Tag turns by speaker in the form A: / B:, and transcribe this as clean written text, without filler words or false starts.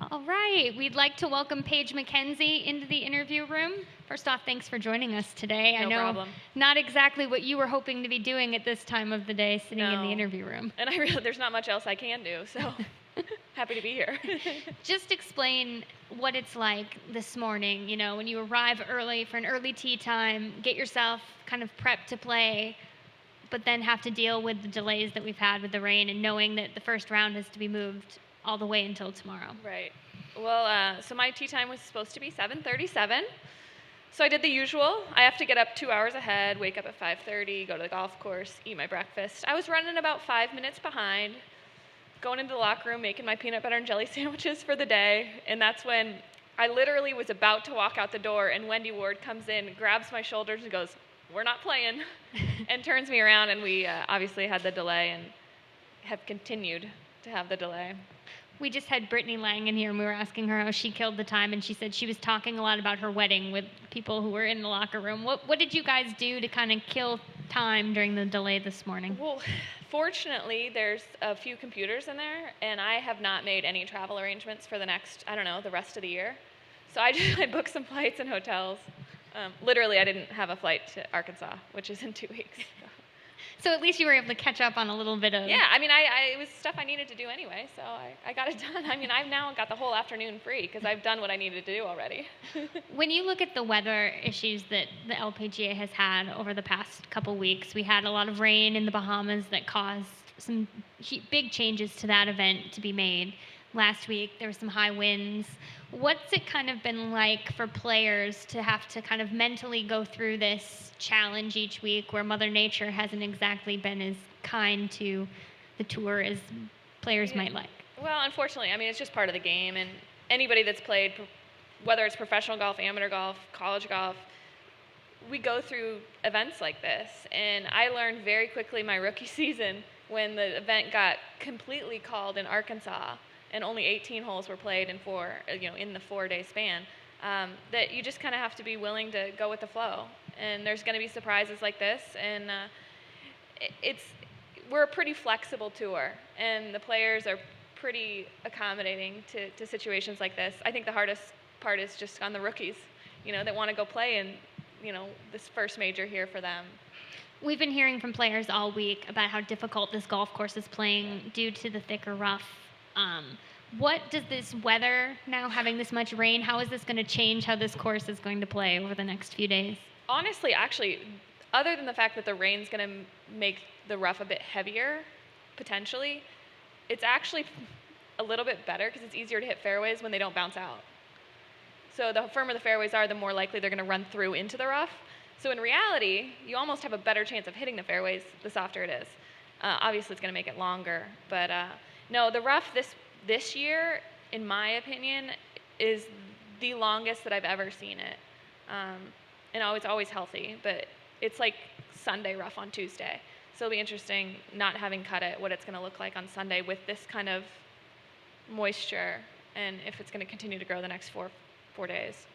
A: All right, we'd like to welcome Paige Mackenzie into the interview room. First off, thanks for joining us today.
B: No
A: I know
B: problem.
A: not exactly what you were hoping to be doing at this time of the day, sitting in the
B: No.
A: interview room.
B: And I realize there's not much else I can do, so happy to be here.
A: Just explain what it's like this morning, when you arrive early for an early tee time, get yourself kind of prepped to play, but then have to deal with the delays that we've had with the rain and knowing that the first round has to be moved all the way until tomorrow.
B: Right. Well, so my tee time was supposed to be 7:37. So I did the usual. I have to get up 2 hours ahead, wake up at 5:30, go to the golf course, eat my breakfast. I was running about 5 minutes behind, going into the locker room, making my peanut butter and jelly sandwiches for the day, and that's when I literally was about to walk out the door, and Wendy Ward comes in, grabs my shoulders, and goes, "We're not playing," and turns me around, and we obviously had the delay and have continued to have the delay.
A: We just had Brittany Lang in here, and we were asking her how she killed the time, and she said she was talking a lot about her wedding with people who were in the locker room. What did you guys do to kind of kill time during the delay this morning?
B: Well, fortunately, there's a few computers in there, and I have not made any travel arrangements for the next, the rest of the year. So I booked some flights and hotels. Literally, I didn't have a flight to Arkansas, which is in 2 weeks.
A: So at least you were able to catch up on a little bit of...
B: Yeah, it was stuff I needed to do anyway, so I got it done. I've now got the whole afternoon free because I've done what I needed to do already.
A: When you look at the weather issues that the LPGA has had over the past couple weeks, we had a lot of rain in the Bahamas that caused some big changes to that event to be made. Last week, there were some high winds. What's it kind of been like for players to have to kind of mentally go through this challenge each week where Mother Nature hasn't exactly been as kind to the tour as players might like?
B: Well, unfortunately, it's just part of the game, and anybody that's played, whether it's professional golf, amateur golf, college golf, we go through events like this, and I learned very quickly my rookie season when the event got completely called in Arkansas and only 18 holes were played in in the 4-day span, that you just kind of have to be willing to go with the flow. And there's going to be surprises like this, and we're a pretty flexible tour, and the players are pretty accommodating to situations like this. I think the hardest part is just on the rookies, that want to go play in, this first major here for them.
A: We've been hearing from players all week about how difficult this golf course is playing due to the thicker rough. What does this weather, now having this much rain, how is this going to change how this course is going to play over the next few days?
B: Honestly, actually, other than the fact that the rain's going to make the rough a bit heavier, potentially, it's actually a little bit better because it's easier to hit fairways when they don't bounce out. So the firmer the fairways are, the more likely they're going to run through into the rough. So in reality, you almost have a better chance of hitting the fairways the softer it is. Obviously, it's going to make it longer, but no, the rough this year, in my opinion, is the longest that I've ever seen it. And it's always healthy, but it's like Sunday rough on Tuesday. So it'll be interesting not having cut it, what it's going to look like on Sunday with this kind of moisture, and if it's going to continue to grow the next four days.